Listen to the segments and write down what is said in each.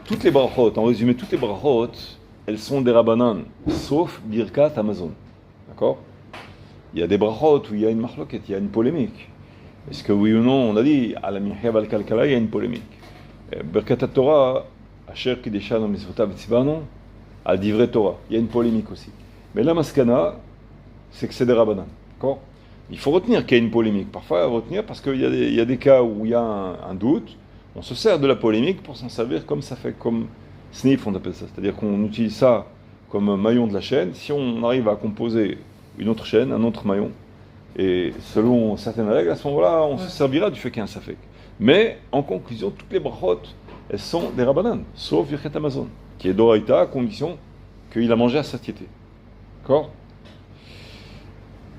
toutes les brachot, en résumé, toutes les brachot, elles sont des rabbanan, sauf Birkat Amazon. D'accord? Il y a des brachot où il y a une marloquette, il y a une polémique. Est-ce que oui ou non, on a dit, à la Mihya Balkalkala, il y a une polémique. Birkat Torah, Asher Kideshan Misvotav Tzivano, à Divrei Torah, il y a une polémique aussi. Mais la maskana, c'est que c'est des rabbanan. D'accord? Il faut retenir qu'il y a une polémique. Parfois, il faut retenir parce qu'il y a des cas où il y a un doute. On se sert de la polémique pour s'en servir comme ça fait, comme sniff, on appelle ça. C'est-à-dire qu'on utilise ça comme maillon de la chaîne. Si on arrive à composer une autre chaîne, un autre maillon, et selon certaines règles, à ce moment-là, on se servira du fait qu'il y a un safek. Mais, en conclusion, toutes les brachot, elles sont des rabbanan, sauf Birkat Amazon, qui est d'oraïta à condition qu'il a mangé à satiété. D'accord?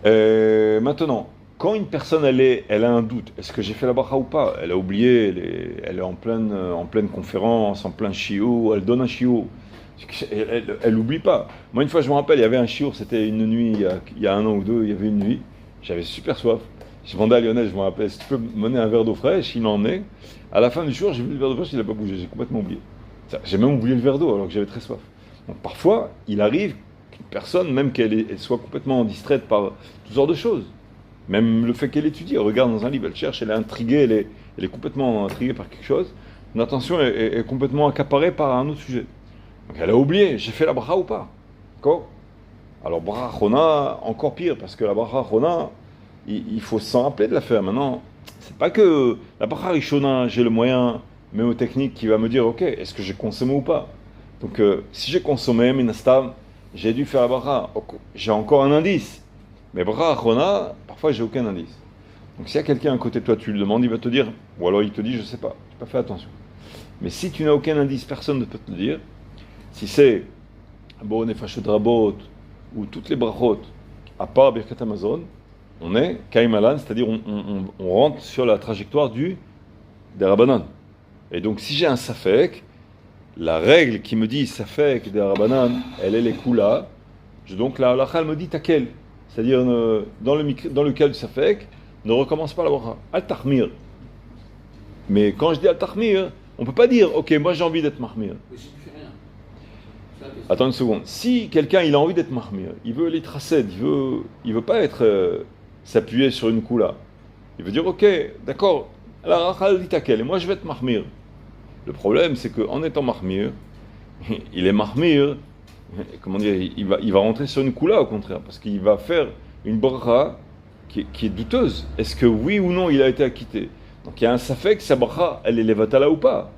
Maintenant, quand une personne elle a un doute, est-ce que j'ai fait la bracha ou pas? Elle a oublié, elle est en pleine conférence, en plein shiur, elle donne un shiur. Elle n'oublie pas. Moi, une fois, je me rappelle, il y avait un shiur, c'était une nuit, il y a un an ou deux, il y avait une nuit, j'avais super soif. Je demandais à Lionel, je me rappelle, si tu peux me donner un verre d'eau fraîche, il en est. À la fin du jour, j'ai vu le verre d'eau fraîche, il n'a pas bougé, j'ai complètement oublié. J'ai même oublié le verre d'eau alors que j'avais très soif. Donc parfois, il arrive qu'une personne, même elle soit complètement distraite par toutes sortes de choses, même le fait qu'elle étudie, elle regarde dans un livre, elle cherche, elle est intriguée, elle est complètement intriguée par quelque chose, son attention est complètement accaparée par un autre sujet. Donc elle a oublié, j'ai fait la bracha ou pas? D'accord? Alors bracha chona, encore pire, parce que la bracha chona, il faut s'en rappeler de la faire. Maintenant, c'est pas que la bracha rishona, j'ai le moyen mémotechnique qui va me dire, ok, est-ce que j'ai consommé ou pas? Donc si j'ai consommé, minastam, j'ai dû faire la bracha, j'ai encore un indice. Mais bracha chona, parfois j'ai aucun indice. Donc s'il y a quelqu'un à côté de toi, tu lui demandes, il va te dire, ou alors il te dit, je sais pas, tu n'as pas fait attention. Mais si tu n'as aucun indice, personne ne peut te le dire. Si c'est Bo Nefashot Rabot ou toutes les brachot, à part Birkat Amazon, on est Kaimalan, c'est-à-dire on rentre sur la trajectoire des Rabbanan. Et donc si j'ai un Safek, la règle qui me dit Safek des Rabbanan, elle est les Kula, donc la halakha elle me dit Takel. C'est-à-dire dans le cas du Safek, ne recommence pas la bracha. Al-Tahmir. Mais quand je dis Al-Tahmir, on ne peut pas dire ok, moi j'ai envie d'être Mahmir. Attends une seconde. Si quelqu'un il a envie d'être mahmir, il veut les tracèdes, il veut pas être s'appuyer sur une koula. Il veut dire ok, d'accord. Alors dit takel, et moi je vais être mahmir. Le problème c'est qu'en étant mahmir, il est mahmir. Comment dire, il va rentrer sur une koula au contraire, parce qu'il va faire une bracha qui est douteuse. Est-ce que oui ou non il a été acquitté? Donc il y a un safek, sa bracha, elle est levatala ou pas?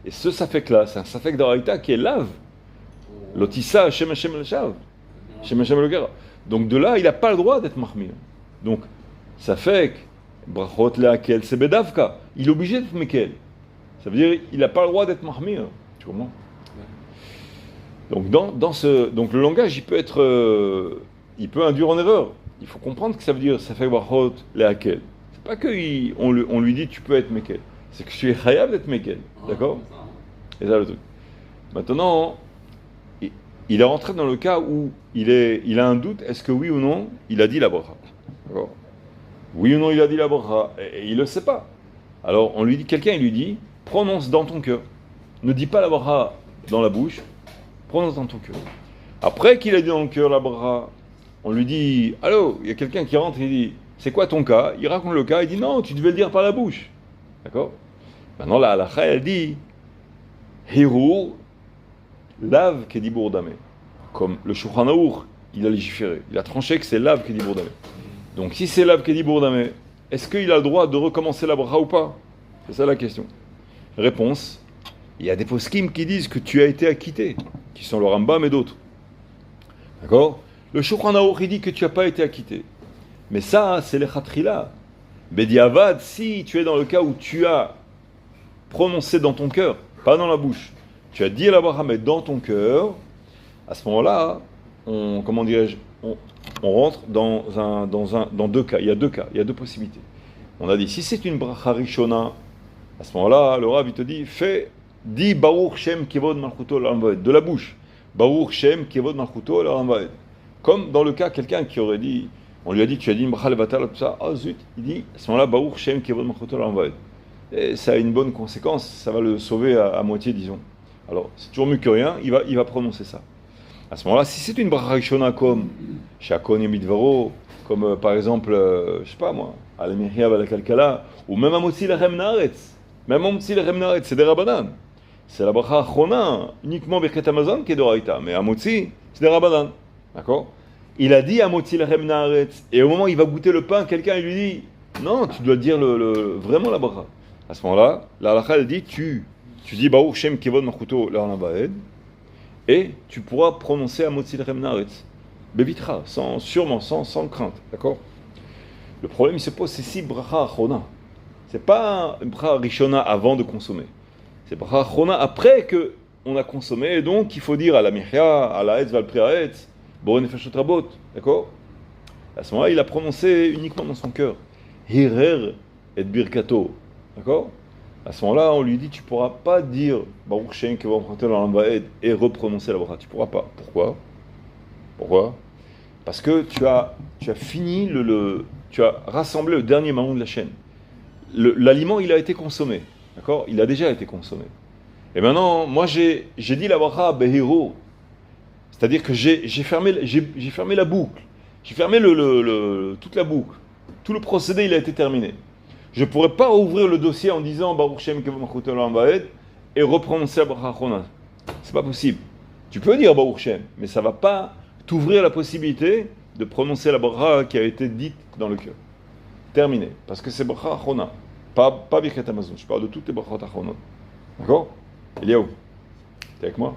Et ce safek là, c'est un safek d'araïta qui est lave. L'otissa Hashem Hashem el-Shav. Hashem Hashem el-Gara. Donc de là, il n'a pas le droit d'être mahmir. Donc, ça fait que brachot le'akel c'est bedavka. Il est obligé d'être mekel. Ça veut dire qu'il n'a pas le droit d'être mahmir. Tu comprends? Donc, donc le langage, il peut induire en erreur. Il faut comprendre que ça veut dire ça fait brachot le'akel. C'est pas qu'on lui dit tu peux être mekel. C'est que tu es chayav d'être mekel. D'accord? Et ça le truc. Maintenant, il est rentré dans le cas où il a un doute, est-ce que oui ou non, il a dit la bracha. D'accord? Oui ou non, il a dit la bracha, et il ne le sait pas. Alors, quelqu'un lui dit, prononce dans ton cœur. Ne dis pas la bracha dans la bouche, prononce dans ton cœur. Après qu'il a dit dans le cœur la bracha, on lui dit, allô, il y a quelqu'un qui rentre et il dit, c'est quoi ton cas? Il raconte le cas, il dit, non, tu devais le dire par la bouche. D'accord? Maintenant, la halakha, elle dit, Hirur, lave Kedibour Damé. Comme le Shulchan Aruch, il a légiféré. Il a tranché que c'est lave Kedibour Damé. Donc si c'est lave Kedibour Damé, est-ce qu'il a le droit de recommencer la bracha ou pas? C'est ça la question. Réponse, il y a des poskim qui disent que tu as été acquitté, qui sont le Rambam et d'autres. D'accord? Le Shulchan Aruch, il dit que tu n'as pas été acquitté. Mais ça, c'est les Khatrila. Bediavad, si tu es dans le cas où tu as prononcé dans ton cœur, pas dans la bouche, tu as dit la bracha mais dans ton cœur, à ce moment-là, on rentre dans deux cas. Il y a deux cas, il y a deux possibilités. On a dit, si c'est une bracha rishona, à ce moment-là, le Rav il te dit, dis Baruch Shem Kevod Malchuto L'Amvaed, de la bouche. Baruch Shem Kevod Malchuto L'Amvaed. Comme dans le cas, quelqu'un qui aurait dit, on lui a dit, tu as dit une bracha levatal, tout ça, ah zut, il dit, à ce moment-là, Baruch Shem Kevod Malchuto L'Amvaed. Et ça a une bonne conséquence, ça va le sauver à moitié, disons. Alors, c'est toujours mieux que rien, il va prononcer ça. À ce moment-là, si c'est une bracha rishona comme Shakon Yemidvaro, comme par exemple, je sais pas moi, Al-Mihya Balakalkala, ou même Amotzi Lechem Naaretz, même Amotzi Lechem Naaretz, c'est des Rabbanan. C'est la bracha achona, uniquement Birkat Hamazon qui est d'Oraïta, mais Amotzi, c'est des Rabbanan. D'accord? Il a dit Amotzi Lechem Naaretz, et au moment où il va goûter le pain, quelqu'un lui dit non, tu dois dire vraiment la bracha. À ce moment-là, la halakha elle dit tu dis Baruch Shem Kevod Machuto Le'olam Va'ed, et tu pourras prononcer Amotzi Lechem Naaretz. Bevitra, sans crainte. D'accord? Le problème il se pose, c'est si bracha achona. C'est pas une bracha rishona avant de consommer. C'est bracha achona après que on a consommé, et donc il faut dire à la mihya, à la etz, val priaetz, boré nefeshot rabot. D'accord? À ce moment-là, il a prononcé uniquement dans son cœur. Hirer et birkato. D'accord? À ce moment-là, on lui dit tu pourras pas dire Baruch Shem Kevod Machuto Le'olam Va'ed et reprononcer la bracha. Tu pourras pas. Pourquoi? Parce que tu as fini tu as rassemblé le dernier maillon de la chaîne. L'aliment, il a été consommé. D'accord? Il a déjà été consommé. Et maintenant, moi, j'ai dit la bracha behiro. C'est-à-dire que j'ai fermé la boucle. J'ai fermé toute la boucle. Tout le procédé, il a été terminé. Je ne pourrais pas ouvrir le dossier en disant Baruch Shem Kevod Machuto Le'olam Va'ed et reprononcer la bracha achona. C'est pas possible. Tu peux dire Baruch Shem, mais ça ne va pas t'ouvrir la possibilité de prononcer la bracha qui a été dite dans le cœur. Terminé. Parce que c'est bracha achona. Pas Birkat Hamazon. Je parle de toutes les brachot achonot. D'accord? Eliaou, t'es avec moi?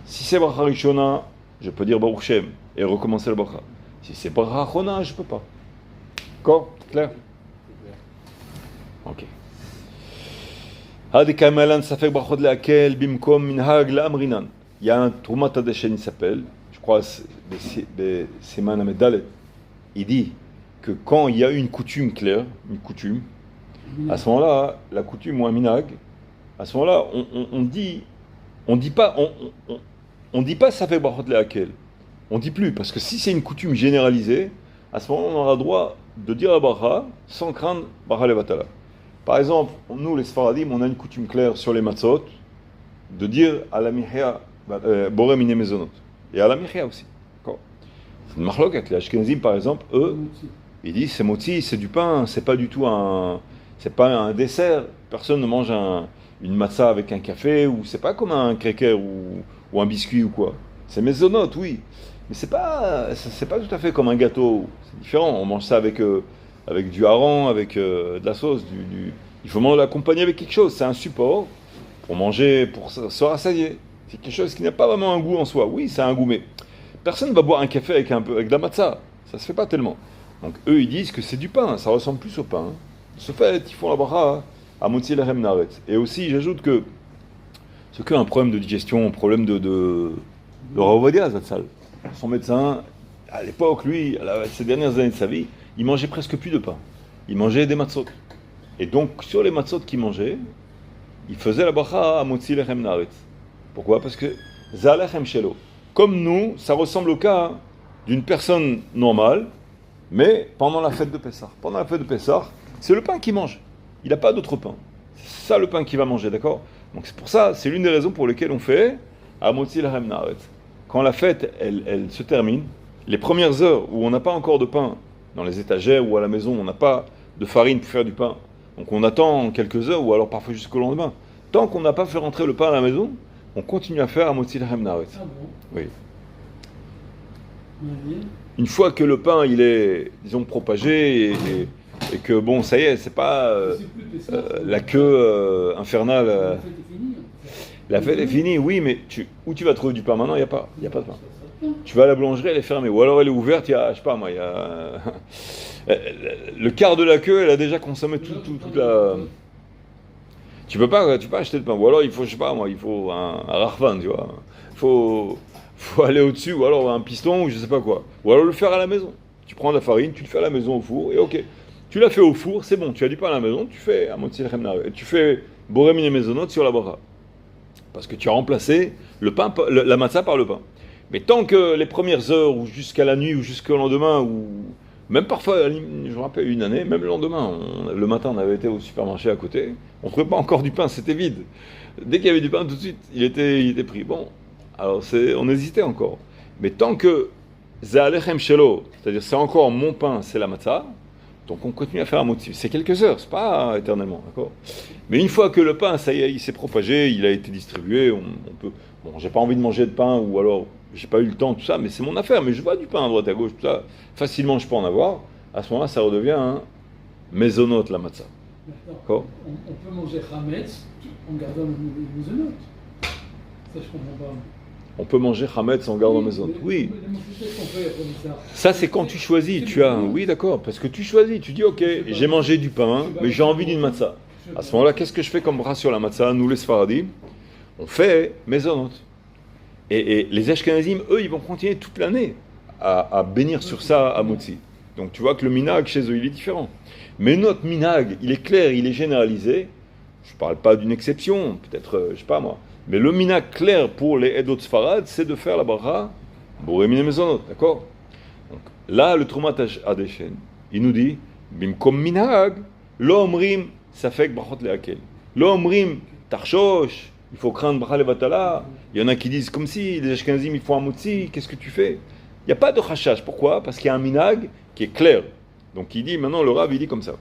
Si c'est bracha rishona, je peux dire Baruch Shem et recommencer la bracha. Si c'est bracha achona, je peux pas. D'accord? Clair? Ok. Hadi kamalan safek brachot leakel bimkom minhag la'amrinan. Il y a un Trumat Hadeshen, il s'appelle, je crois, Seman Amedalet. Il dit que quand il y a une coutume claire, à ce moment-là, la coutume ou un minag, à ce moment-là, on dit pas ça fait brachot leakel. On dit plus, parce que si c'est une coutume généralisée, à ce moment-là, on aura droit de dire la bracha sans craindre bracha levatala. Par exemple, nous les Sfaradim, on a une coutume claire sur les matzot de dire à la mihya boré miné mezonot et à la mihya aussi. D'accord? C'est une marloquette. Les Ashkenazim, par exemple, eux, ils disent c'est motzi, c'est du pain, c'est pas du tout c'est pas un dessert. Personne ne mange une matzah avec un café, ou c'est pas comme un cracker ou un biscuit ou quoi. C'est mezonot, oui, mais c'est pas tout à fait comme un gâteau. C'est différent. On mange ça avec du hareng, avec de la sauce, il faut l'accompagner avec quelque chose. C'est un support pour manger, pour se rassasier. C'est quelque chose qui n'a pas vraiment un goût en soi. Oui, c'est un goût, mais personne ne va boire un café avec de la matzah. Ça se fait pas tellement. Donc eux, ils disent que c'est du pain. Ça ressemble plus au pain. De ce fait, ils font la bracha à Motzi Lechem Naaretz. Et aussi, j'ajoute que c'est qu'un problème de digestion, un problème de Rav Ovadia Zatzal. Son médecin, à l'époque, lui, ces dernières années de sa vie, il mangeait presque plus de pain. Il mangeait des matzot. Et donc, sur les matzot qu'il mangeait, il faisait la bracha à Motzi Lechem Naaretz. Pourquoi? Parce que Zalachem Shelo. Comme nous, ça ressemble au cas d'une personne normale, mais pendant la fête de Pessah. Pendant la fête de Pessah, c'est le pain qu'il mange. Il n'a pas d'autre pain. C'est ça le pain qu'il va manger, d'accord? Donc c'est pour ça, c'est l'une des raisons pour lesquelles on fait à Motzi Lechem Naaretz. Quand la fête, elle se termine, les premières heures où on n'a pas encore de pain dans les étagères ou à la maison, on n'a pas de farine pour faire du pain. Donc on attend quelques heures ou alors parfois jusqu'au lendemain. Tant qu'on n'a pas fait rentrer le pain à la maison, on continue à faire à Motzi Lechem Naaretz. Ah bon? Oui. Oui. Une fois que le pain il est, disons, propagé et que bon, ça y est, c'est pas la queue infernale. La fête est finie, oui, mais où tu vas trouver du pain maintenant? Il n'y a pas de pain. Tu vas à la boulangerie, elle est fermée, ou alors elle est ouverte. Il y a, je sais pas moi, il y a le quart de la queue, elle a déjà consommé toute la. Tu peux pas acheter de pain. Ou alors il faut, je sais pas moi, il faut un rarfan, tu vois. Faut aller au-dessus, ou alors un piston, ou je sais pas quoi. Ou alors le faire à la maison. Tu prends de la farine, tu le fais à la maison au four, et ok. Tu l'as fait au four, c'est bon, tu as du pain à la maison, tu fais à Motzi Lechem Naaretz. Tu fais boré miné mezonot sur la bracha. Parce que tu as remplacé le pain, la matzah par le pain. Mais tant que les premières heures, ou jusqu'à la nuit, ou jusqu'au lendemain, ou Même parfois, je me rappelle une année, même le lendemain, le matin, on avait été au supermarché à côté, on ne trouvait pas encore du pain, c'était vide. Dès qu'il y avait du pain, tout de suite, il était pris. Bon, alors on hésitait encore. Mais tant que Za'alechem Shelo, c'est-à-dire c'est encore mon pain, c'est la matzah, donc on continue à faire un motif. C'est quelques heures, c'est pas éternellement, d'accord? Mais une fois que le pain, ça y est, il s'est propagé, il a été distribué, on peut... Bon, j'ai pas envie de manger de pain, ou alors j'ai pas eu le temps, tout ça, mais c'est mon affaire, mais je vois du pain à droite à gauche, tout ça, facilement je peux en avoir. À ce moment-là, ça redevient un maisonnote, la matzah. D'accord? On peut manger chametz en gardant le maisonnote. Ça, je comprends pas. On peut manger chametz en gardant maisonnote. Oui. Ça, c'est quand tu choisis. Tu as, oui, d'accord, parce que tu choisis. Tu dis, ok, j'ai mangé du pain, mais j'ai envie d'une matzah. À ce moment-là, qu'est-ce que je fais comme bras sur la matzah? Nous, les Sfaradim, on fait maisonnote. Et les Ashkenazim, eux, ils vont continuer toute l'année à bénir sur ça à Motzi. Donc tu vois que le minag chez eux, il est différent. Mais notre minag, il est clair, il est généralisé. Je ne parle pas d'une exception, peut-être, je ne sais pas moi. Mais le minag clair pour les Edot Sfarad, c'est de faire la bracha Boremine Mezonot, d'accord? Donc là, le Trumat Adeshen, il nous dit Bimkom minag, lo omrim safek brachot leakel. Lo omrim tarshosh, il faut craindre bracha levatala. Il y en a qui disent comme si les Ashkenazim, il faut un motzi, qu'est-ce que tu fais? Il n'y a pas de chashash. Pourquoi? Parce qu'il y a un minag qui est clair. Donc il dit, maintenant le Rav, il dit comme ça.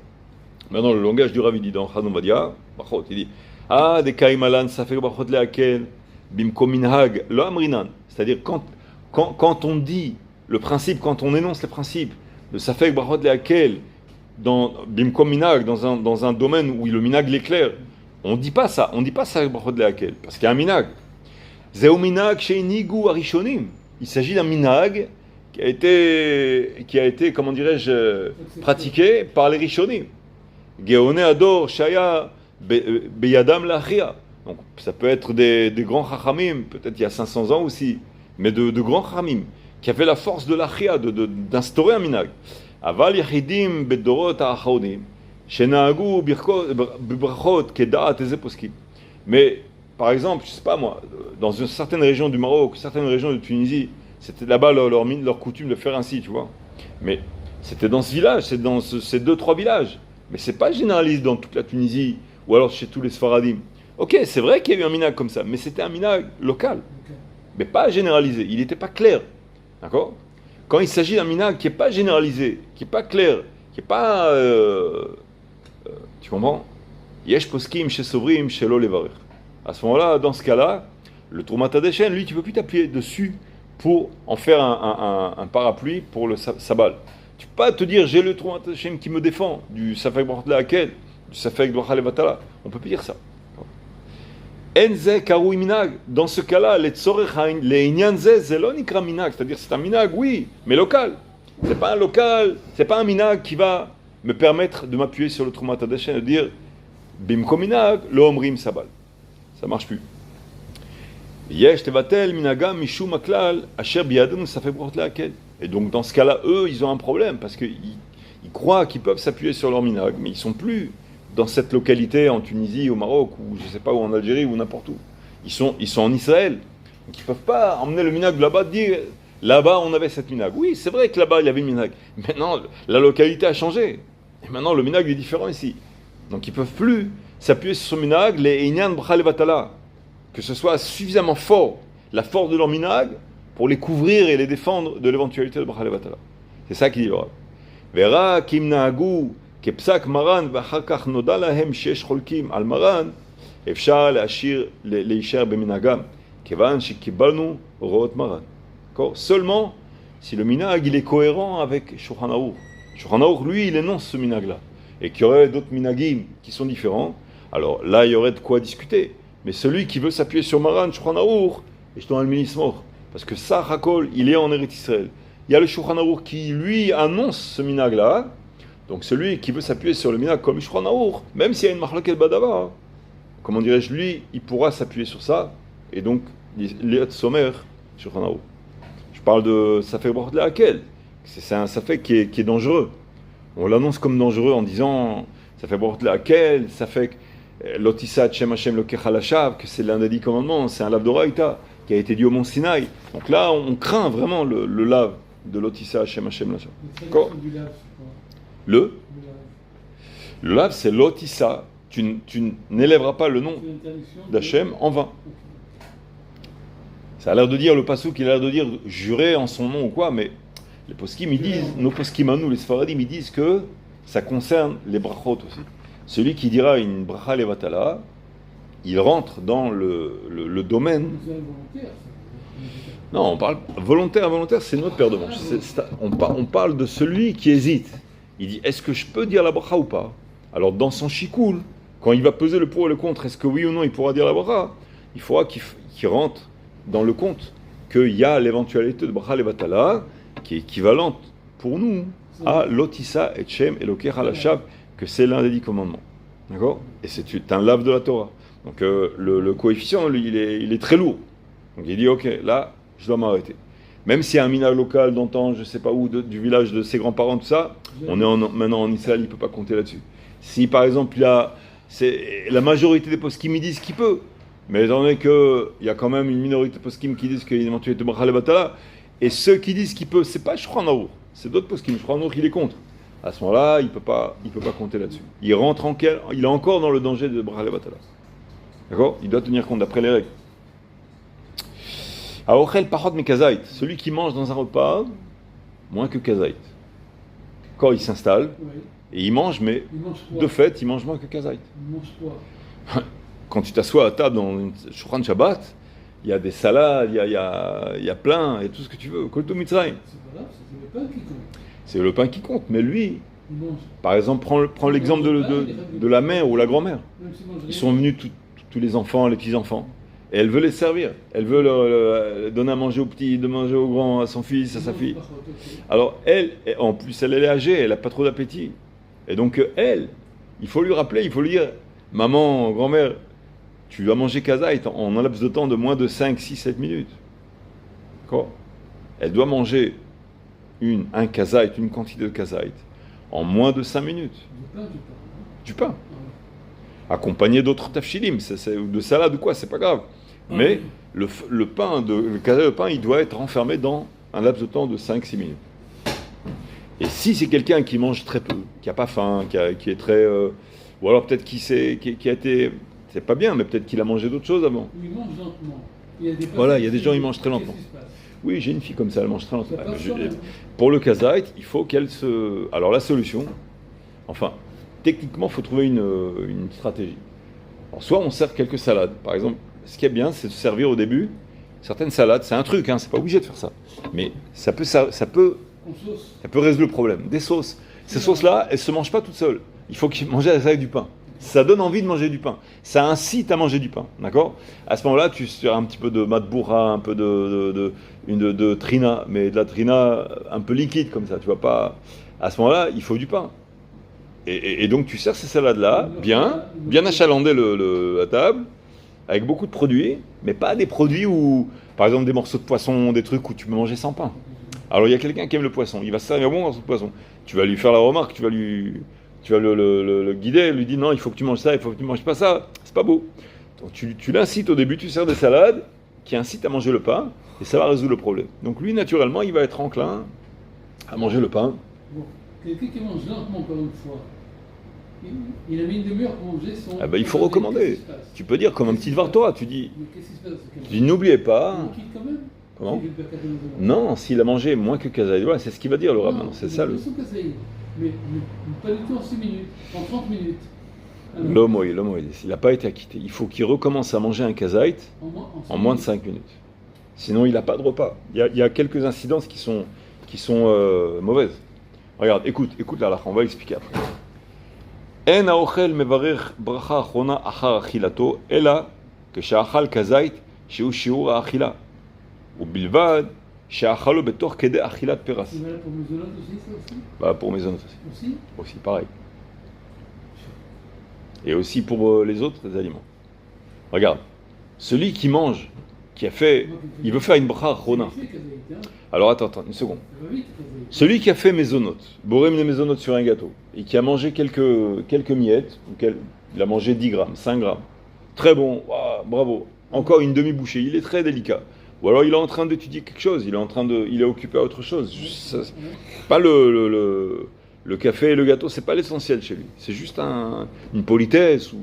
Maintenant le langage du Rav, il dit dans Chazon Vadia, Bachot, il dit Ah, des Kaimalan, ça fait Bachot Leakel, Bimko Minhag, lo Amrinan. C'est-à-dire, quand on dit le principe, quand on énonce le principe de Safek Bachot Leakel, dans Bimko Minhag, dans un domaine où le Minhag l'éclaire, on ne dit pas ça. On ne dit pas Safek Bachot Leakel, parce qu'il y a un Minhag. Zeu Minhag Sheinigu Arishonim. Il s'agit d'un minhag qui a été, comment dirais-je, pratiqué par les Rishonim. Geone Ador Shaya Beyadam Lachia. Donc ça peut être des grands chachamim, peut-être il y a 500 ans aussi, mais de grands chachamim, qui avaient la force de l'achia, d'instaurer un minhag. Aval Yachidim Bedorot Achaodim, Shenahagu Bibrachot Kedaat Eze Poskim. Mais par exemple, je ne sais pas moi, dans une certaine région du Maroc, certaines régions de Tunisie, c'était là-bas leur coutume de faire ainsi, tu vois. Mais c'était dans ce village, c'est dans ces 2-3 villages. Mais c'est pas généralisé dans toute la Tunisie, ou alors chez tous les Sfaradim. Ok, c'est vrai qu'il y a eu un minhag comme ça, mais c'était un minhag local. Mais pas généralisé, il n'était pas clair. D'accord? Quand il s'agit d'un minhag qui n'est pas généralisé, qui n'est pas clair, qui n'est pas... tu comprends? Yesh poskim chez Sovrim, chez Lo Levarech. À ce moment-là, dans ce cas-là, le Trumat Adeshen, lui, tu ne peux plus t'appuyer dessus pour en faire un parapluie pour le sabal. Tu ne peux pas te dire, j'ai le Trumat Adeshen qui me défend du Safek Brachot Leakel, du Safek Bracha Levatala. On ne peut plus dire ça. Enze Karui Minag. Dans ce cas-là, les Tzorechain, les Inyanze, Zelon Ikra Minag. C'est-à-dire, c'est un minag, oui, mais local. C'est pas un local, c'est pas un minag qui va me permettre de m'appuyer sur le Trumat Adeshen et de dire, Bimko Minag, lo omrim sabal. Ça marche plus. Yesh tevatel minagam mishum aklal asher biyadenu safek brachot leakel. Et donc dans ce cas-là, eux, ils ont un problème parce qu'ils croient qu'ils peuvent s'appuyer sur leur minag, mais ils sont plus dans cette localité en Tunisie, au Maroc, ou je sais pas où, en Algérie, ou n'importe où. Ils sont en Israël. Donc ils peuvent pas emmener le minag là-bas, dire là-bas on avait cette minag. Oui, c'est vrai que là-bas il y avait le minag. Maintenant, la localité a changé. Et maintenant le minag est différent ici. Donc ils peuvent plus s'appuyer sur ce minag, les inyan bracha levatala, que ce soit suffisamment fort, la force de leur minag, pour les couvrir et les défendre de l'éventualité de bracha levatala. C'est ça qu'il dit le Rav. Vera kim nahagu kepsak maran v'achar noda lahem shesh cholkim al maran efshar leashir leisher beminagam kevan shekibalnu orot maran. Seulement si le minag il est cohérent avec Shulchan Aruch. Shulchan Aruch, lui, il énonce ce minag-là. Et qu'il y aurait d'autres minagim qui sont différents, alors là, il y aurait de quoi discuter. Mais celui qui veut s'appuyer sur Maran, Shulchan Aruch, et je donne un ministre, parce que ça, Hakol, il est en Eretz Israël. Il y a le Shulchan Aruch qui, lui, annonce ce minag-là. Donc celui qui veut s'appuyer sur le minag comme Shulchan Aruch, même s'il y a une machleket badavar, comment dirais-je, lui, il pourra s'appuyer sur ça, et donc, l'Eretz Somer, Shulchan Aruch. Je parle de Safek Brachot Leakel. C'est un Safek qui est dangereux. On l'annonce comme dangereux en disant Safek Brachot Leakel, Safek Lotisat Shem Hashem Lokech Halashav, que c'est l'un des 10 commandements, c'est un lave d'Oraïta qui a été dit au mont Sinaï. Donc là, on craint vraiment le lave de l'Otissa Hashem Hashem Lacham. Le D'accord. traduction du lave, c'est quoi? Le Le lave. lave, c'est l'Otissa. Tu n'élèveras pas le nom C'est l'interdiction d'Hachem en vain. Ok. Ça a l'air de dire, le passouk, il a l'air de dire jurer en son nom ou quoi, mais les poskim, ils disent, nos poskim à nous, les sfaradim, ils disent que ça concerne les brachot aussi. Celui qui dira une bracha levatala, il rentre dans le domaine. C'est involontaire, ça. Non, on parle volontaire, involontaire, c'est notre paire de manches. On parle de celui qui hésite. Il dit, est-ce que je peux dire la bracha ou pas? Alors dans son chikoul, quand il va peser le pour et le contre, est-ce que oui ou non il pourra dire la bracha? Il faudra qu'il rentre dans le compte qu'il y a l'éventualité de bracha levatala qui est équivalente pour nous à l'otissa et shem eloker halashab, que c'est l'un des 10 commandements. D'accord? Et c'est un lave de la Torah. Donc le coefficient, lui, il est très lourd. Donc il dit, ok, là, je dois m'arrêter. Même s'il y a un minage local d'antan, je ne sais pas où, du village de ses grands-parents, tout ça, on est maintenant en Israël, il ne peut pas compter là-dessus. Si par exemple, c'est la majorité des poskim disent qu'il peut, mais étant donné qu'il y a quand même une minorité de poskim qui disent qu'il y a une éventualité de bracha levatala, et ceux qui disent qu'il peut, c'est pas Shulchan Aruch, c'est d'autres poskim, Shulchan Aruch il est contre. À ce moment-là, il peut pas compter là-dessus. Il est encore dans le danger de bracha levatala. D'accord? Il doit tenir compte d'après les règles. Aochel parot mikazait, celui qui mange dans un repas moins que kazait. Quand il s'installe Oui. et il mange, mais Il mange quoi? de fait, il mange moins que kazait. Il mange quoi? Quand tu t'assois à table dans une Shulchan Shabbat, il y a des salades, il y a plein, et tout ce que tu veux. Kol to mitzrayim. C'est pas grave, c'est le pain qui compte. C'est le pain qui compte, mais lui, Il mange. par exemple, prends l'exemple de la mère ou la grand-mère. Même s'il mange Ils rien. sont venus tous les enfants, les petits-enfants, et elle veut les servir. Elle veut leur donner à manger aux petits, de manger aux grands, à son fils, à sa fille. Alors elle, en plus, elle est âgée, elle n'a pas trop d'appétit. Et donc elle, il faut lui rappeler, il faut lui dire, maman, grand-mère, tu dois manger kazait en un laps de temps de moins de 5, 6, 7 minutes. D'accord? Elle doit manger un kazait, une quantité de kazait, en moins de 5 minutes. Du pain. Accompagné d'autres tafshilim, ou de salade ou quoi, c'est pas grave. Mais le kazait de pain, il doit être renfermé dans un laps de temps de 5-6 minutes. Et si c'est quelqu'un qui mange très peu, qui n'a pas faim, qui est très... ou alors peut-être qui a été... C'est pas bien, mais peut-être qu'il a mangé d'autres choses avant. Il mange lentement. Voilà, il y a des gens, ils mangent très lentement. Qu'est-ce qui se passe? Oui, j'ai une fille comme ça, elle mange très lentement. Ça passe quand même. Pour le kazait, il faut qu'elle se... Alors la solution, enfin, techniquement, il faut trouver une stratégie. Alors, soit on sert quelques salades. Par exemple, ce qui est bien, c'est de servir au début certaines salades. C'est un truc, hein, c'est pas obligé de faire ça. Mais ça peut En sauce. résoudre le problème. Des sauces. Ces sauces-là, elles ne se mangent pas toutes seules. Il faut qu'ils mangent avec du pain. Ça donne envie de manger du pain. Ça incite à manger du pain. D'accord? À ce moment-là, tu sers un petit peu de matboura, un peu de trina, mais de la trina un peu liquide comme ça. Tu vois pas. À ce moment-là, il faut du pain. Et donc tu sers ces salades-là, bien achalandées la table, avec beaucoup de produits, mais pas des produits où, par exemple, des morceaux de poisson, des trucs où tu peux manger sans pain. Alors il y a quelqu'un qui aime le poisson, il va se servir un bon morceau de poisson. Tu vas lui faire la remarque, tu vas le guider, lui dire non, il faut que tu manges ça, il faut que tu manges pas ça, c'est pas beau. Donc tu l'incites au début, tu sers des salades qui incitent à manger le pain, et ça va résoudre le problème. Donc lui, naturellement, il va être enclin à manger le pain. Bon, quelqu'un qui mange lentement, encore une fois, il a mis une demi-heure pour manger son... Ah ben, il faut recommander. Qu'est-ce qui se passe? Tu peux dire comme un petit devoir Torah, tu dis, Mais qu'est-ce qui se passe? n'oubliez pas. Il quitte quand même? Comment? Il veut faire 14 heures. Non, s'il a mangé moins que kazait, voilà, c'est ce qu'il va dire le rabbin. C'est ça le. Mais pas du tout en 6 minutes, en 30 minutes. Alors, L'homo, il n'a pas été acquitté. Il faut qu'il recommence à manger un kazait en moins de 5 minutes. Sinon, il n'a pas de repas. Il y a quelques incidences qui sont mauvaises. Regarde, écoute la halakha, on va expliquer après. En haochel mevarech bracha achrona achar achilato, ela כשאכל כזית שהוא שיעור האכילה, ובלבד שאכלו בתוך כדי אכילת פרס. c'est valable pour Maisonneuve aussi, ça aussi? Bah, pour mes aussi. Aussi? Aussi, pareil. Et aussi pour les autres aliments. Regarde, celui qui mange, il veut faire une bracha achrona. C'est vite, Kazaït, hein? Alors attends, une seconde. Ça va vite, Kazaït. Celui qui a fait maisonot, borem les maisonot sur un gâteau, et qui a mangé quelques miettes, il a mangé 10 grammes, 5 grammes. Très bon, waouh, bravo. Encore une demi-bouchée, il est très délicat. Ou alors il est en train d'étudier quelque chose, il est occupé à autre chose. Pas le café et le gâteau, c'est pas l'essentiel chez lui. C'est juste une politesse ou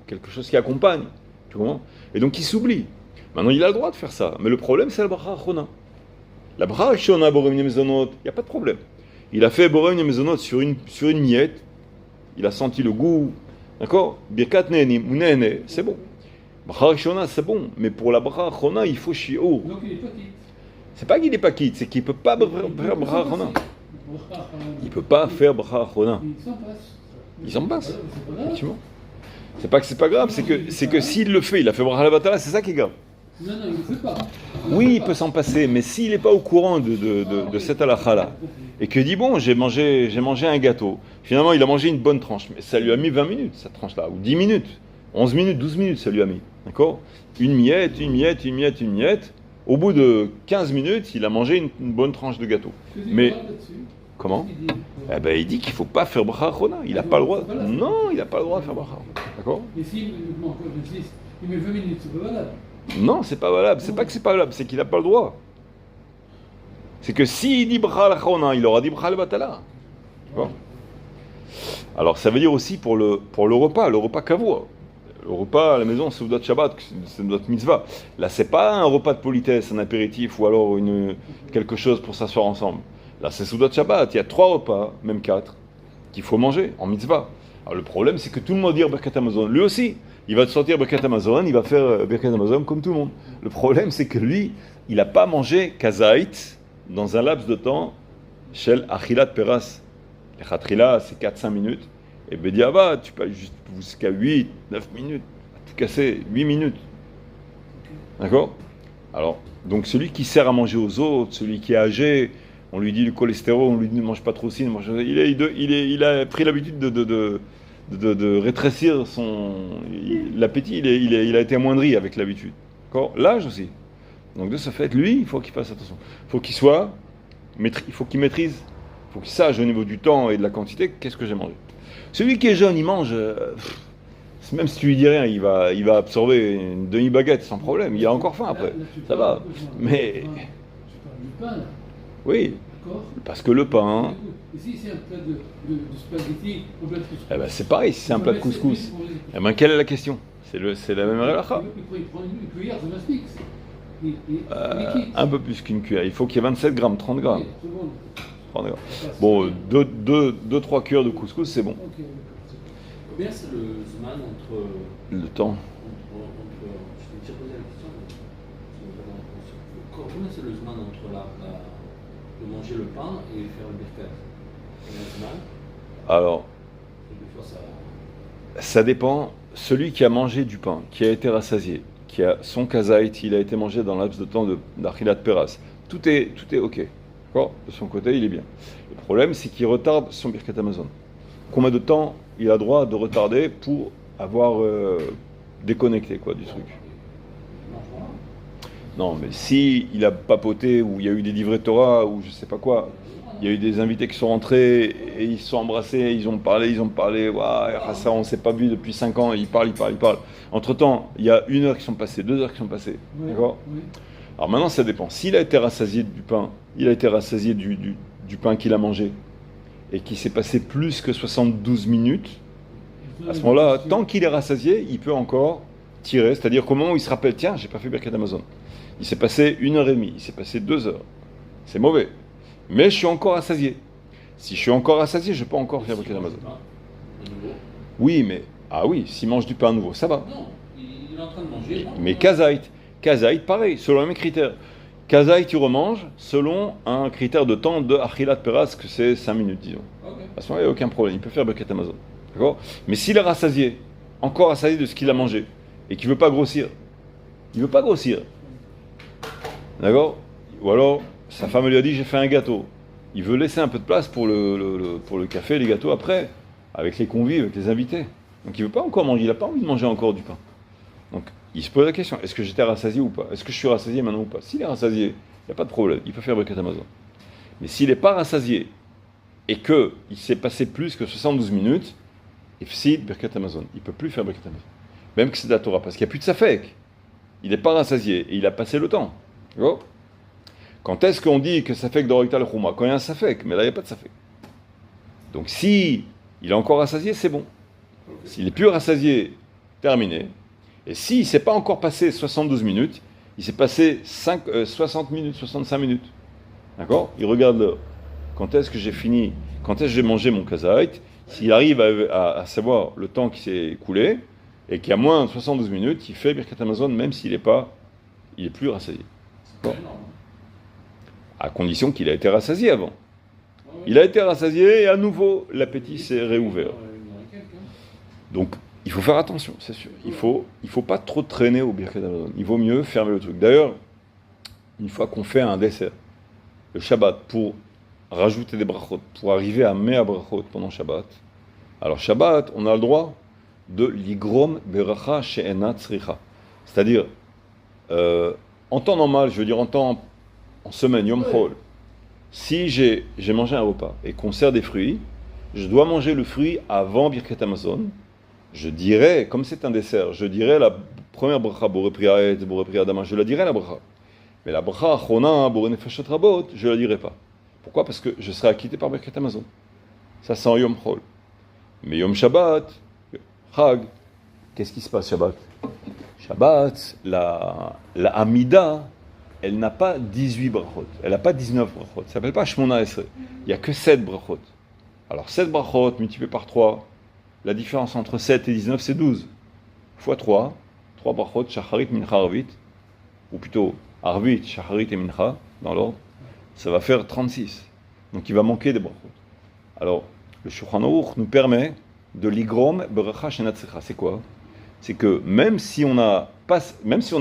quelque chose qui accompagne. Tu comprends? Et donc il s'oublie. Maintenant il a le droit de faire ça. Mais le problème c'est la bracha achona. La bracha achona borem mezonot, il n'y a pas de problème. Il a fait borem mezonot sur une miette. Il a senti le goût. D'accord? Birkat nehenim ou nehene, c'est bon. Bracha achona c'est bon. Mais pour la bracha achona il faut shiur. Donc il est pas quitte. C'est pas qu'il est pas quitte, c'est qu'il peut pas faire bracha achona. Il peut pas faire bracha achona. Il s'en passe. Il s'en passe. C'est pas grave. Effectivement. C'est pas que c'est pas grave, c'est que s'il le fait, il a fait bracha la batala, c'est ça qui est grave. Non, il ne le fait pas. Oui, il peut s'en passer, mais s'il n'est pas au courant de cette halakha-là, et que dit, bon, j'ai mangé un gâteau, finalement il a mangé une bonne tranche, mais ça lui a mis 20 minutes, cette tranche-là, ou 10 minutes, 11 minutes, 12 minutes, ça lui a mis, d'accord? Une miette, au bout de 15 minutes, il a mangé une bonne tranche de gâteau. Mais, comment? Eh ben, il dit qu'il ne faut pas faire bracha achona, il n'a pas le droit, non, il n'a pas le droit de faire bracha, d'accord? Et s'il manque de 10, il met 20 minutes, c'est pas valable. Non, c'est pas valable. C'est pas que c'est pas valable, c'est qu'il n'a pas le droit. C'est que s'il dit bracha l'achona, il aura dit bracha le batala. Bon. Alors ça veut dire aussi pour le repas kavua. Le repas à la maison, c'est Seudat Shabbat, c'est notre mitzvah. Là, c'est pas un repas de politesse, un apéritif ou alors quelque chose pour s'asseoir ensemble. Là, c'est Seudat Shabbat. Il y a 3 repas, même 4, qu'il faut manger en mitzvah. Alors le problème, c'est que tout le monde va dire Birkat Hamazon. Lui aussi, il va te sortir Birkat Hamazon, il va faire Birkat Hamazon comme tout le monde. Le problème, c'est que lui, il n'a pas mangé kazait dans un laps de temps shel achilat peras. Le khatrila, c'est 4-5 minutes. Et bediava, tu peux juste jusqu'à 8, 9 minutes. À tout casser, 8 minutes. D'accord? Alors, donc celui qui sert à manger aux autres, celui qui est âgé, on lui dit le cholestérol, on lui dit ne mange pas trop ci, il a pris l'habitude de rétrécir l'appétit, il a été amoindri avec l'habitude. D'accord? L'âge aussi. Donc de ce fait, lui, il faut qu'il fasse attention. Il faut qu'il maîtrise, il faut qu'il sache au niveau du temps et de la quantité, qu'est-ce que j'ai mangé. Celui qui est jeune, il mange, même si tu lui dis rien, il va absorber une demi-baguette sans problème, il a encore faim après, ça va. Mais... Tu parles du pain, là. Oui, D'accord? parce que le pain... Et si c'est un plat de spaghetti, un plat de couscous, Eh ben c'est pareil, si c'est un plat de couscous. Eh ben quelle est la question? C'est la même halakha. il prend une cuillère, ça mastique. Il quitte. Un peu plus qu'une cuillère. Il faut qu'il y ait 27 grammes, 30 grammes. Ok, c'est bon. 30 grammes. Bon, 2-3 cuillères de couscous, c'est bon. Ok. Combien c'est le zman entre. Le temps. Je t'ai déjà posé la question, mais je vais réponse. Combien c'est le zman entre de manger le pain et faire le birkat? Combien de zman? Alors, Et des fois ça. ça dépend. Celui qui a mangé du pain, qui a été rassasié, qui a son kazait, il a été mangé dans laps de temps d'Achilat Peras. Tout est ok. D'accord? De son côté, il est bien. Le problème, c'est qu'il retarde son Birkat Hamazon. Combien de temps il a droit de retarder pour avoir déconnecté du truc? Non, mais si il a papoté, ou il y a eu des livrets Torah, ou je sais pas quoi, il y a eu des invités qui sont rentrés, et ils se sont embrassés, ils ont parlé, waouh, ça on s'est pas vu depuis 5 ans, ils parlent. Entre-temps, il y a 1 heure qui sont passées, 2 heures qui sont passées, Oui, d'accord? oui. Alors maintenant, ça dépend. S'il a été rassasié du pain, il a été rassasié du pain qu'il a mangé, et qu'il s'est passé plus que 72 minutes, à ce moment-là, tant qu'il est rassasié, il peut encore tirer, c'est-à-dire qu'au moment où il se rappelle, tiens, j'ai pas fait Birkat Hamazon. Il s'est passé 1h30, il s'est passé 2 heures. C'est mauvais. Mais je suis encore rassasié. Si je suis encore rassasié, je peux encore faire Birkat Hamazon. Oui, mais... Ah oui, s'il mange du pain nouveau, ça va. Non, il est en train de manger. Mais Kazait, pareil, selon les mêmes critères. Kazait, tu remanges selon un critère de temps de Achilat Peras, que c'est 5 minutes, disons. Ok. À ce moment-là, il n'y a aucun problème, il peut faire Birkat Hamazon. D'accord? Mais s'il est rassasié, encore rassasié de ce qu'il a mangé, et qu'il ne veut pas grossir, d'accord? Ou alors, sa femme lui a dit, j'ai fait un gâteau. Il veut laisser un peu de place pour le café, les gâteaux après, avec les convives, avec les invités. Donc il ne veut pas encore manger, il n'a pas envie de manger encore du pain. Donc il se pose la question, est-ce que j'étais rassasié ou pas? Est-ce que je suis rassasié maintenant ou pas? S'il est rassasié, il n'y a pas de problème, il peut faire Birkat Hamazon. Mais s'il n'est pas rassasié, et qu'il s'est passé plus que 72 minutes, il fait Birkat Hamazon. Il ne peut plus faire Birkat Hamazon. Même que c'est de la Torah, parce qu'il n'y a plus de safek. Il n'est pas rassasié, et il a passé le temps. D'accord. Quand est-ce qu'on dit que safek d'orikta le chouma? Quand il y a un safek, mais là il n'y a pas de safek. Donc si il est encore rassasié, c'est bon. S'il est plus rassasié, terminé. Et s'il ne s'est pas encore passé 72 minutes, il s'est passé 60 minutes, 65 minutes. D'accord? Il regarde l'heure. Quand est-ce que j'ai fini? Quand est-ce que j'ai mangé mon kazaït? S'il arrive à savoir le temps qui s'est écoulé et qu'il y a moins de 72 minutes, il fait Birkat Hamazon même s'il n'est plus rassasié. C'est pas énorme. À condition qu'il a été rassasié avant. Il a été rassasié et à nouveau l'appétit s'est réouvert. Donc il faut faire attention, c'est sûr. Il faut pas trop traîner au Birkat Hamazon. Il vaut mieux fermer le truc. D'ailleurs, une fois qu'on fait un dessert, le Shabbat, pour rajouter des brachot, pour arriver à Mea brachot pendant Shabbat, alors Shabbat, on a le droit de ligrom beracha she'ena tzricha. C'est-à-dire, en temps normal, je veux dire en semaine, Yom Chol, si j'ai mangé un repas et qu'on sert des fruits, je dois manger le fruit avant Birkat Hamazon. Je dirais, comme c'est un dessert, je dirais la première bracha, Boré Priaet, Boré Priadama, je la dirais la bracha. Mais la bracha achona, Boré Nefashot Rabot, je ne la dirai pas. Pourquoi? Parce que je serai acquitté par Birkat Hamazon. Ça, c'est en Yom Chol. Mais Yom Shabbat, Chag, qu'est-ce qui se passe Shabbat? Shabbat, la Amida, elle n'a pas 18 brachot, elle n'a pas 19 brachot. Ça ne s'appelle pas Shmona Esre. Il n'y a que 7 brachot. Alors 7 brachot multiplié par 3, la différence entre 7 et 19, c'est 12. Fois 3 brachot, Shacharit, Mincha, Arvit, ou plutôt Arvit, Shacharit et Mincha, dans l'ordre, ça va faire 36. Donc il va manquer des brachot. Alors, le Shulchan Aruch nous permet de l'igrom beracha shenatzecha. C'est quoi? C'est que même si on a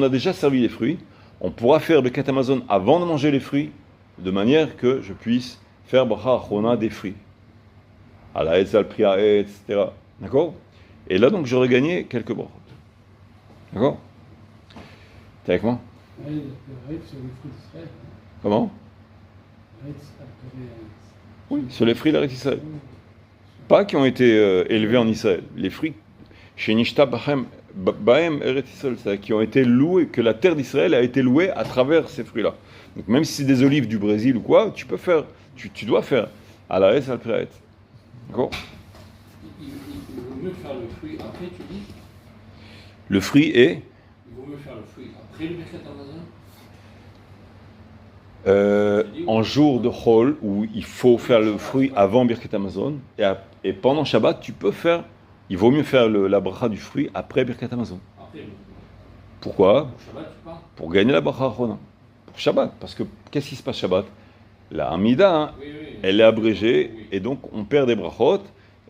déjà servi les fruits, on pourra faire le Birkat Hamazon avant de manger les fruits, de manière que je puisse faire bracha achona des fruits. À la etz al priaet, etc. D'accord? Et là, donc, j'aurais gagné quelques brachot. D'accord? T'es avec moi? Oui, le sur les fruits d'Israël. Comment? Oui, sur les fruits d'Eretz Israël. Pas qui ont été élevés en Israël. Les fruits, chez Nishta Bahem Eretz Israël, c'est-à-dire qui ont été loués, que la terre d'Israël a été louée à travers ces fruits-là. Donc même si c'est des olives du Brésil ou quoi, tu dois faire à la Etz al Priaet. D'accord? Il vaut mieux faire le fruit après, tu dis? Le fruit est Il vaut mieux faire le fruit après le Birkat Hamazon? en jour de Chol, où il faut faire le fruit avant Birkat Hamazon, et pendant Shabbat, il vaut mieux faire la bracha du fruit après Birkat Hamazon. Après, Pourquoi? pour Shabbat, tu parles? Pour gagner la bracha achona. Pour Shabbat, parce que qu'est-ce qui se passe Shabbat? La Hamida, Oui. elle est abrégée, Oui. et donc on perd des brachot,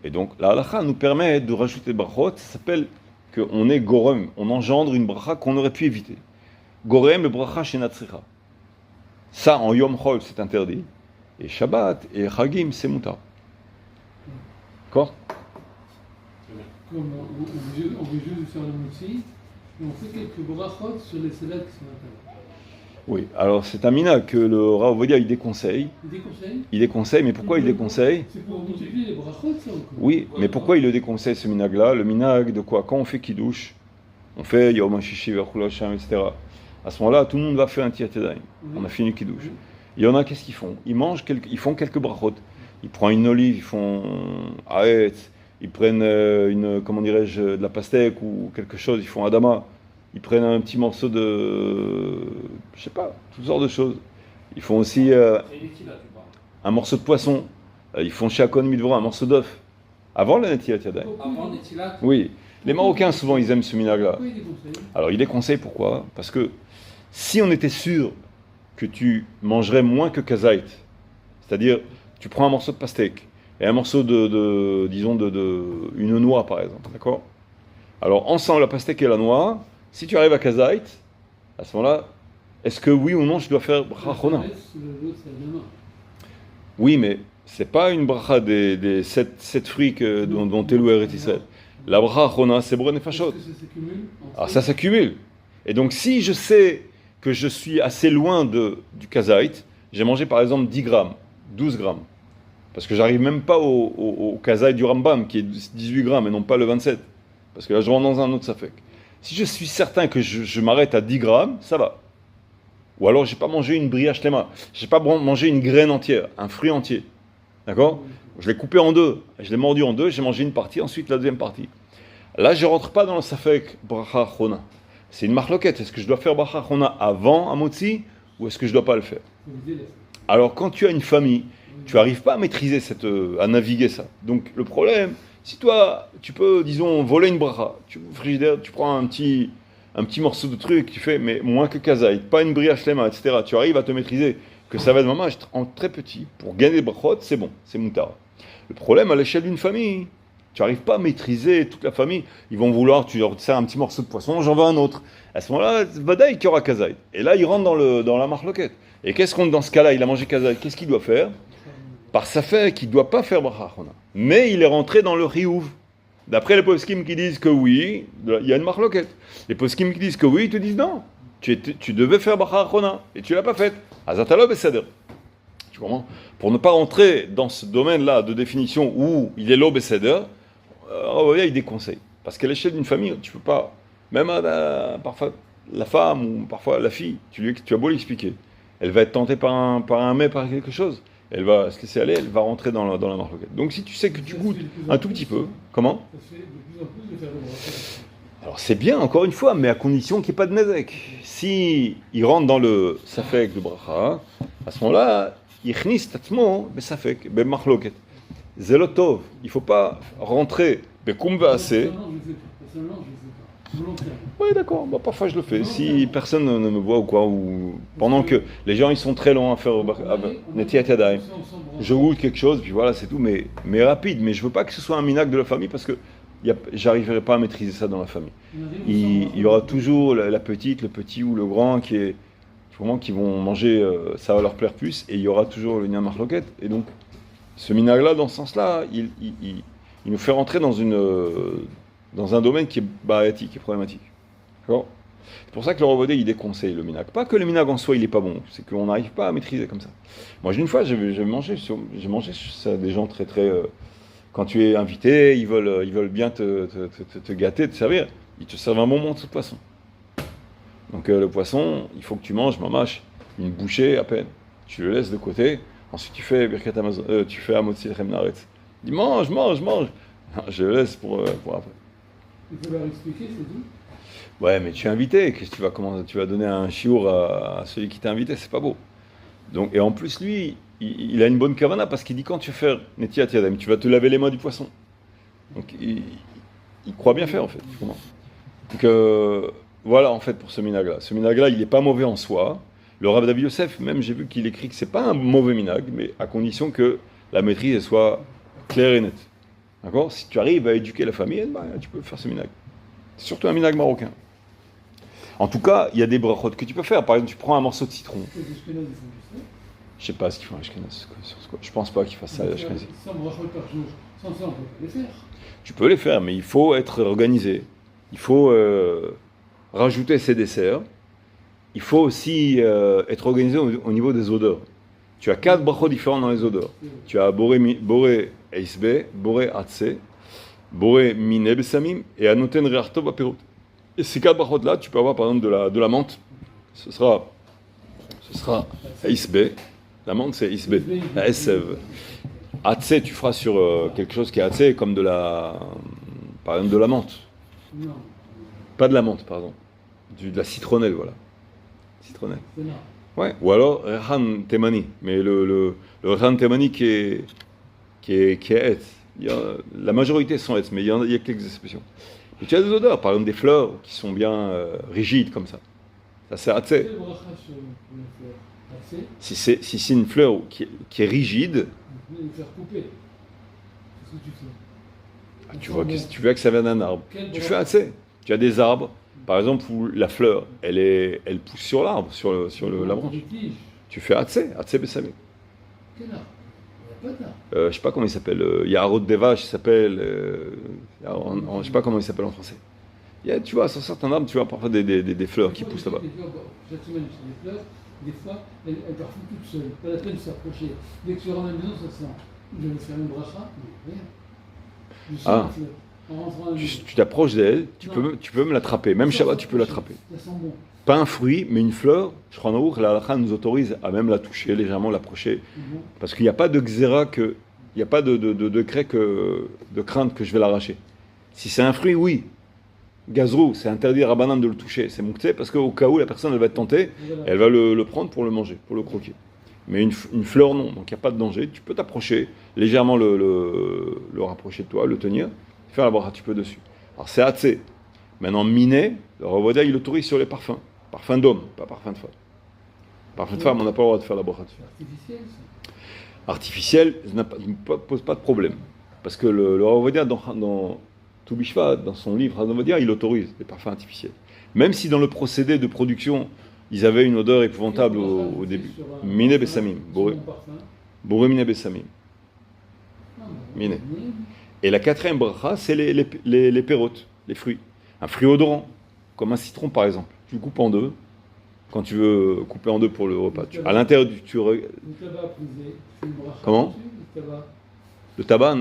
et donc la halacha nous permet de rajouter des brachot, ça s'appelle qu'on est gorem, on engendre une bracha qu'on aurait pu éviter. Gorem et bracha shenatzricha. Ça, en Yom Chol, c'est interdit. Et Shabbat et Chagim, c'est mutar. D'accord? Comme on veut juste faire le motzi, et on fait quelques brachot sur les salades qui sont à Oui, alors c'est un mina que le Rav Ovadia il déconseille. Des conseils? Il déconseille, mais pourquoi il déconseille? C'est pour multiplier les brachot, ça ou quoi? Oui, mais pourquoi il le déconseille ce minag-là? Le minag de quoi? Quand on fait kiddush, on fait Yom HaShishi, V'chul Hashem, etc. À ce moment-là, tout le monde va faire un Tiyat Yadayim. On a fini le kiddush. Il y en a, qu'est-ce qu'ils font? Ils font quelques brachot. Ils prennent une olive, ils font aetz, ils prennent comment dirais-je, de la pastèque ou quelque chose, ils font adama. Ils prennent un petit morceau de, je sais pas, toutes sortes de choses. Ils font aussi Et les là, tu parles? un morceau de poisson. Ils font chez Akon Midvora un morceau d'œuf. Avant la Netilat Yadayim. Avant les Tilat? Oui. Les Marocains, souvent, ils aiment ce minag-là. Pourquoi il déconseille? Alors, il déconseille pourquoi? Parce que si on était sûr que tu mangerais moins que kazaït, c'est-à-dire, tu prends un morceau de pastèque et un morceau disons, une noix, par exemple, d'accord? Alors, ensemble, la pastèque et la noix, si tu arrives à kazaït, à ce moment-là, est-ce que oui ou non, je dois faire bracha achona? L'autre, c'est la dama. Oui, mais c'est pas une bracha des 7 fruits dont est loué Eretz Israël. La bracha achona, c'est Boré Nefashot. Est-ce que ça s'accumule? Alors ça s'accumule. Et donc si je sais que je suis assez loin du kazaït, j'ai mangé par exemple 10 grammes, 12 grammes, parce que j'arrive même pas au kazaït du Rambam, qui est 18 grammes et non pas le 27, parce que là je rentre dans un autre safek. Si je suis certain que je m'arrête à 10 grammes, ça va. Ou alors, j'ai pas mangé une bria shlema. J'ai pas mangé une graine entière, un fruit entier. D'accord? Je l'ai coupé en deux. Je l'ai mordu en deux, j'ai mangé une partie, ensuite la deuxième partie. Là, je rentre pas dans le safek bracha chona. C'est une marloquette. Est-ce que je dois faire bracha chona avant Hamotzi ou est-ce que je dois pas le faire? Alors, quand tu as une famille, tu n'arrives pas à maîtriser à naviguer ça. Donc, le problème, si toi, tu peux, disons, voler une bracha, tu ouvres le frigidaire, tu prends un petit morceau de truc, tu fais, mais moins que kazaï, pas une bria shlema, etc. Tu arrives à te maîtriser, que ça va de maman en très petit. Pour gagner des brachot, c'est bon, c'est moutard. Le problème, à l'échelle d'une famille, tu n'arrives pas à maîtriser toute la famille. Ils vont vouloir, tu leur sers un petit morceau de poisson, j'en veux un autre. À ce moment-là, vadaï qui aura kazaï. Et là, il rentre dans la marloquette. Et qu'est-ce qu'on, dans ce cas-là, il a mangé kazaï, qu'est-ce qu'il doit faire? Par sa fait qu'il ne doit pas faire bracha chona. Mais il est rentré dans le riouv. D'après les poskim qui disent que oui, il y a une marloquette. Les poskim qui disent que oui, ils te disent non. Tu devais faire bracha chona et tu ne l'as pas faite. Azatalo beseder. Tu comprends? Pour ne pas rentrer dans ce domaine-là de définition où il est lo beseder, il déconseille. Parce qu'à l'échelle d'une famille, tu ne peux pas, même parfois la femme ou parfois la fille, tu as beau l'expliquer, elle va être tentée par un mets, par quelque chose. Elle va se laisser aller, elle va rentrer dans la marloquette. Donc si tu sais que tu goûtes un tout petit peu, comment? Ça se fait de plus en plus de faire le bracha. Alors c'est bien, encore une fois, mais à condition qu'il n'y ait pas de nezek. Si il rentre dans le safek de bracha, à ce moment-là, il chnis tatmo besafek, bemachloket. Zelotov, il ne faut pas rentrer bekum ve'ase. Personnellement, je ne sais pas. Volontairement. Oui, d'accord, parfois je le fais. Si personne ne me voit ou quoi, ou pendant que les gens ils sont très longs à faire Netiat Yadayim, je goûte quelque chose, puis voilà, c'est tout, mais rapide. Mais je veux pas que ce soit un minac de la famille parce que j'arriverai pas à maîtriser ça dans la famille. Il y aura toujours la petite, le petit ou le grand qui vont manger, ça va leur plaire plus, et il y aura toujours le niam marloquette. Et donc, ce minag-là, dans ce sens-là, il nous fait rentrer dans un domaine qui est barétique, qui est problématique. D'accord? C'est pour ça que le Rovodé, il déconseille le minag. Pas que le minag en soi, il n'est pas bon, c'est qu'on n'arrive pas à maîtriser comme ça. Moi, une fois, j'ai mangé ça des gens très, très... quand tu es invité, ils veulent bien te gâter, te servir. Ils te servent un bon morceau de poisson. Donc le poisson, il faut que tu manges, mamache, une bouchée à peine. Tu le laisses de côté. Ensuite, tu fais Birkat Hamazon, tu fais Hamotzi Lechem Naaretz. Dis mange. Je le laisse pour après. Il faut leur expliquer, c'est tout. Ouais, mais tu es invité. Qu'est-ce que tu vas donner un chiour à celui qui t'a invité? C'est pas beau. Donc, et en plus, lui, il a une bonne kavana parce qu'il dit quand tu vas faire Netiat Yadayim, tu vas te laver les mains du poisson. Donc, il croit bien faire en fait. Tu comprends? Donc, voilà en fait pour ce minag-là. Ce minag-là, il n'est pas mauvais en soi. Le Rav David Yosef, même j'ai vu qu'il écrit que c'est pas un mauvais minag, mais à condition que la maîtrise elle soit claire et nette. D'accord? Si tu arrives à éduquer la famille, tu peux faire ce minag. C'est surtout un minag marocain. En tout cas, il y a des brachot que tu peux faire. Par exemple, tu prends un morceau de citron. Les Ashkénazes, ils font ça. Je sais pas ce qu'ils font à Ashkenaz. Je pense pas qu'ils fassent ça à Ashkenaz. 100 brachot par jour. Sans ça, on peut pas les faire. Tu peux les faire, mais il faut être organisé. Il faut rajouter ses desserts. Il faut aussi être organisé au niveau des odeurs. Tu as 4 brachot différents dans les odeurs. Tu as boré eisbe, boré atse, boré mine besamim et anoten rearto bapirut. Et ces 4 brachot là, tu peux avoir par exemple de la menthe. Ce sera eisbe. La menthe c'est eisbe. La esev. Atse, tu feras sur quelque chose qui est atse, comme par exemple de la menthe. Non, Pas de la menthe, pardon. De la citronnelle, voilà. Citronnelle. c'est là. Ouais. Ou alors Rehan Temani. Mais le Rehan Temani qui est Etz. La majorité sont Etz, mais il y a quelques exceptions. Et tu as des odeurs, par exemple des fleurs qui sont bien rigides comme ça. Ça c'est Atse. Quel bracha sur les fleurs? Assez. Si c'est une fleur qui est rigide, Vous pouvez les faire couper. Qu'est-ce que tu fais? tu vois que ça vient d'un arbre. Tu fais assez. Tu as des arbres, par exemple, où la fleur, elle pousse sur l'arbre, sur la branche. Des tiges. Tu fais assez bessamé. Quel arbre? Il n'y a pas d'arbre. Je sais pas comment il s'appelle. Il y a Arot des vaches, il s'appelle. Je sais pas comment il s'appelle en français. Tu vois, sur certains arbres, tu vois parfois des fleurs qui poussent là-bas. Chaque semaine, je fais des fleurs. Des fois, elles parfoutent toutes seules. Pas la peine de s'approcher. Dès que tu rentres à la maison, ça sent. Je vais faire une bracha, mais rien. Je sens Ah. la fleur. En rentrant à la maison. Tu t'approches d'elle, tu peux me l'attraper. Même Ça Shabbat, sent tu peux bon. l'attraper. Ça sent bon. pas un fruit, mais une fleur, Shulchan Aruch, la halakha nous autorise à même la toucher, légèrement l'approcher. Parce qu'il n'y a pas de xéra, il n'y a pas de décret, de crainte que je vais l'arracher. Si c'est un fruit, oui. Gazrou, c'est interdit à Rabbanan de le toucher. C'est moukté parce qu'au cas où la personne elle va être tentée, elle va le prendre pour le manger, pour le croquer. Mais une fleur, non. Donc il n'y a pas de danger. Tu peux t'approcher, légèrement le rapprocher de toi, le tenir, faire la bracha un petit peu dessus. Alors c'est atzé. Maintenant, miné, le Rav Ovadia, il autorise sur les parfums. Parfum d'homme, pas parfum de femme. Parfum de femme, on n'a pas le droit de faire la bracha dessus. Artificiel, ça. Artificiel, ça ne pose pas de problème. Parce que le Rav Ovadia, dans Tou Bishvat, dans son livre Rav Ovadia, il autorise les parfums artificiels. Même si dans le procédé de production, ils avaient une odeur épouvantable au début. Miné Bessamim. Boré Miné Bessamim. Miné. Et la quatrième bracha, c'est les pérotes, les fruits. Un fruit odorant, comme un citron par exemple. Tu le coupes en deux, quand tu veux couper en deux pour le repas. À l'intérieur du... Le tabac prisé, c'est une bracha. Comment? Le tabac,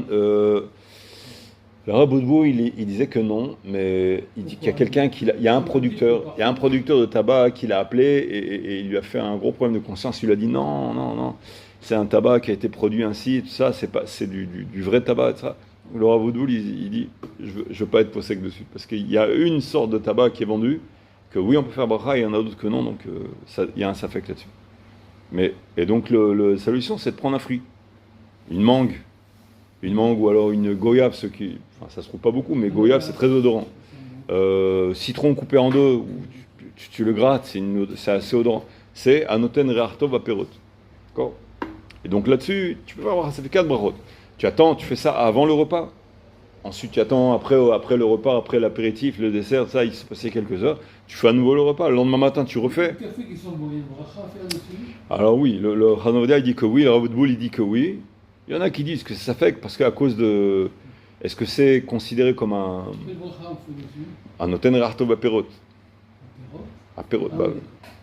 le Rav Boudbou, il disait que non, mais il dit qu'il y a quelqu'un il y a un producteur de tabac qui l'a appelé et il lui a fait un gros problème de conscience. Il lui a dit non, c'est un tabac qui a été produit ainsi, et tout ça, c'est du vrai tabac, et ça. Le Rav Boudbou, il dit je veux pas être possèque dessus, parce qu'il y a une sorte de tabac qui est vendu, que oui, on peut faire bracha, et il y en a d'autres que non, donc il y a un safek là-dessus. Et donc la solution, c'est de prendre un fruit, une mangue ou alors une goyave, ça se trouve pas beaucoup, mais goyave c'est très odorant. Citron coupé en deux, tu le grattes, c'est assez odorant. C'est anoten re'artov aperot. D'accord? Et donc là-dessus, tu peux avoir, ça fait 4 brachot. Tu attends, tu fais ça avant le repas. Ensuite, tu attends après le repas, après l'apéritif, le dessert, ça, il s'est passé quelques heures. Tu fais à nouveau le repas. Le lendemain matin, tu refais. Le café qui sont bons, il y a une bracha à faire dessus. Alors oui, le Rav Ovadia, il dit que oui, le Rav Boudboul, il dit que oui. Il y en a qui disent que ça fait parce qu'à cause de... Est-ce que c'est considéré comme un... Quelle bracha on fait dessus? Un noten rartov apérot. Apérot, bah oui.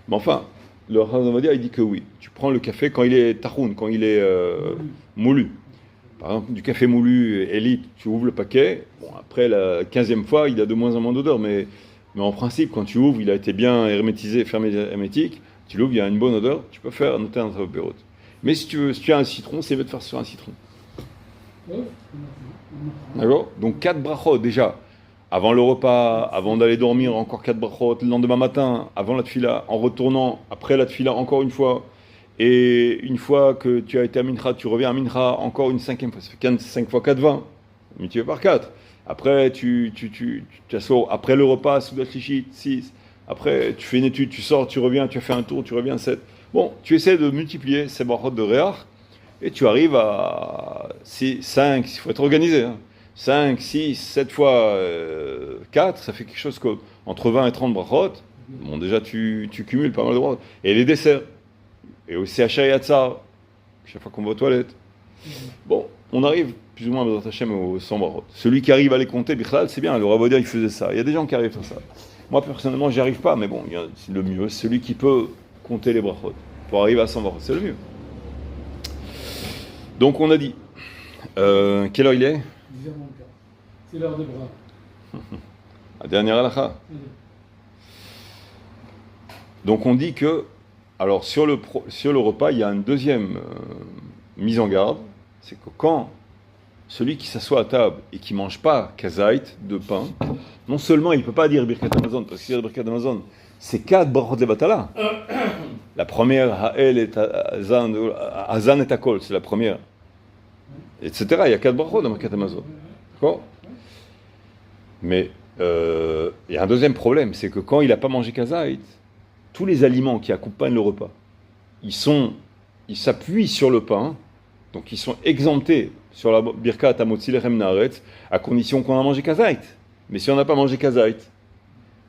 Mais enfin, le Rav Ovadia, il dit que oui. Tu prends le café quand il est tachoun, quand il est moulu. Par exemple, du café moulu élite, tu ouvres le paquet. Bon, après la 15e fois, il a de moins en moins d'odeur, mais en principe, quand tu ouvres, il a été bien hermétisé, fermé hermétique. Tu l'ouvres, il y a une bonne odeur. Tu peux faire un noten rartov apérot. Mais si tu as un citron, c'est mieux de faire sur un citron. D'accord? Donc 4 brachot déjà. Avant le repas, avant d'aller dormir, encore 4 brachot. Le lendemain matin, avant la tfila, en retournant, après la tfila, encore une fois. Et une fois que tu as été à Mincha, tu reviens à Mincha, encore une 5e fois. Ça fait 5 fois 4, 20. Multiplié par 4. Après, tu t'assois. Après le repas, Soudat Lichit, 6. Après, tu fais une étude, tu sors, tu reviens, tu as fait un tour, tu reviens 7. Bon, tu essaies de multiplier ces brachot de Réach et tu arrives à 5, il faut être organisé. 5, 6, 7 fois 4, ça fait quelque chose entre 20 et 30 brachot. Bon, déjà, tu cumules pas mal de brachot. Et les desserts. Et aussi à Shayatsa, chaque fois qu'on va aux toilettes. Bon, on arrive plus ou moins à Hashem aux 100 brachot. Celui qui arrive à les compter, Bichlal, c'est bien, le Rav Ovadia, il faisait ça. Il y a des gens qui arrivent à faire ça. Moi, personnellement, j'y arrive pas, mais bon, c'est le mieux. Celui qui peut compter les brachot pour arriver à 100 brachot, c'est le mieux. Donc on a dit, quelle heure il est? 10h moins le quart. C'est l'heure de bras. La dernière halakha. Donc on dit que, alors sur le repas, il y a une deuxième mise en garde, c'est que quand celui qui s'assoit à table et qui ne mange pas kazait, de pain, non seulement il ne peut pas dire Birkat Hamazon, parce que si il dit Birkat Hamazon, c'est 4 brachot levatala. La première, Ha'el et Azan et Akol, c'est la première. Etc. Il y a 4 brachot dans Birkat Hamazon. D'accord? Mais il y a un deuxième problème, c'est que quand il n'a pas mangé kazait, tous les aliments qui accompagnent le repas, ils s'appuient sur le pain, donc ils sont exemptés sur la Birkat Hamotzi Lechem Naaretz, à condition qu'on a mangé kazait. Mais si on n'a pas mangé kazait,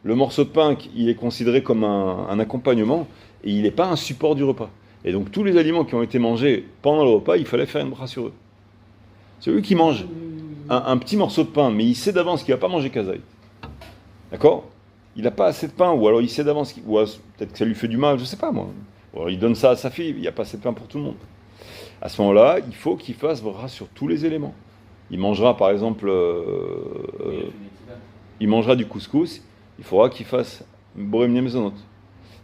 le morceau de pain, il est considéré comme un accompagnement, et il n'est pas un support du repas. Et donc tous les aliments qui ont été mangés pendant le repas, il fallait faire une bracha sur eux. Celui qui mange un petit morceau de pain, mais il sait d'avance qu'il ne va pas manger kazait. D'accord? Il n'a pas assez de pain, ou alors il sait d'avance, ou peut-être que ça lui fait du mal, je ne sais pas moi. Ou alors il donne ça à sa fille, il n'y a pas assez de pain pour tout le monde. À ce moment-là, il faut qu'il fasse bracha sur tous les éléments. Il mangera par exemple, il mangera du couscous, il faudra qu'il fasse boré miné mezonot.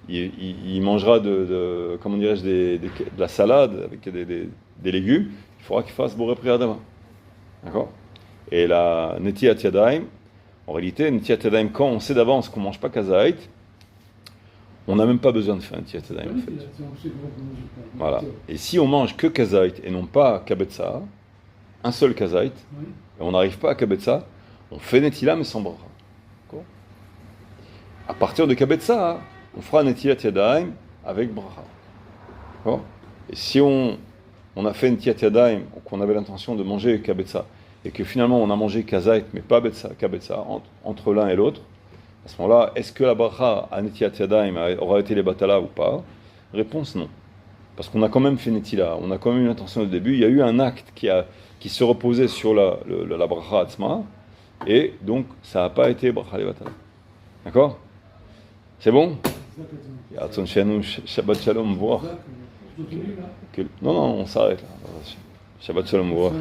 il mangera comment dirais-je, de la salade avec des légumes, il faudra qu'il fasse Boré Pri Adama. D'accord? Et la Netiat Yadayim, en réalité, Netiat Yadayim, quand on sait d'avance qu'on ne mange pas Kazaït, on n'a même pas besoin de faire Netiat Yadayim. En fait. Voilà. Et si on mange que Kazaït et non pas Kabetza, un seul Kazaït, et on n'arrive pas à Kabetza, on fait Netila mais sans bracha. D'accord? À partir de Kabetza, on fera Netilat Yadayim avec bracha. D'accord? Et si on a fait Netilat Yadayim, qu'on avait l'intention de manger Kabetza, et que finalement on a mangé Kazaït mais pas Kabetza, entre l'un et l'autre, à ce moment-là, est-ce que la bracha à Netilat Yadayim aura été les batala ou pas? Réponse non. Parce qu'on a quand même fait Netila, on a quand même eu l'intention au début, il y a eu un acte qui se reposait sur la bracha atzma, et donc ça n'a pas été bracha les batala. D'accord? C'est bon? Shabbat Shalom, voir. Non, on s'arrête là. Shabbat Shalom, voir.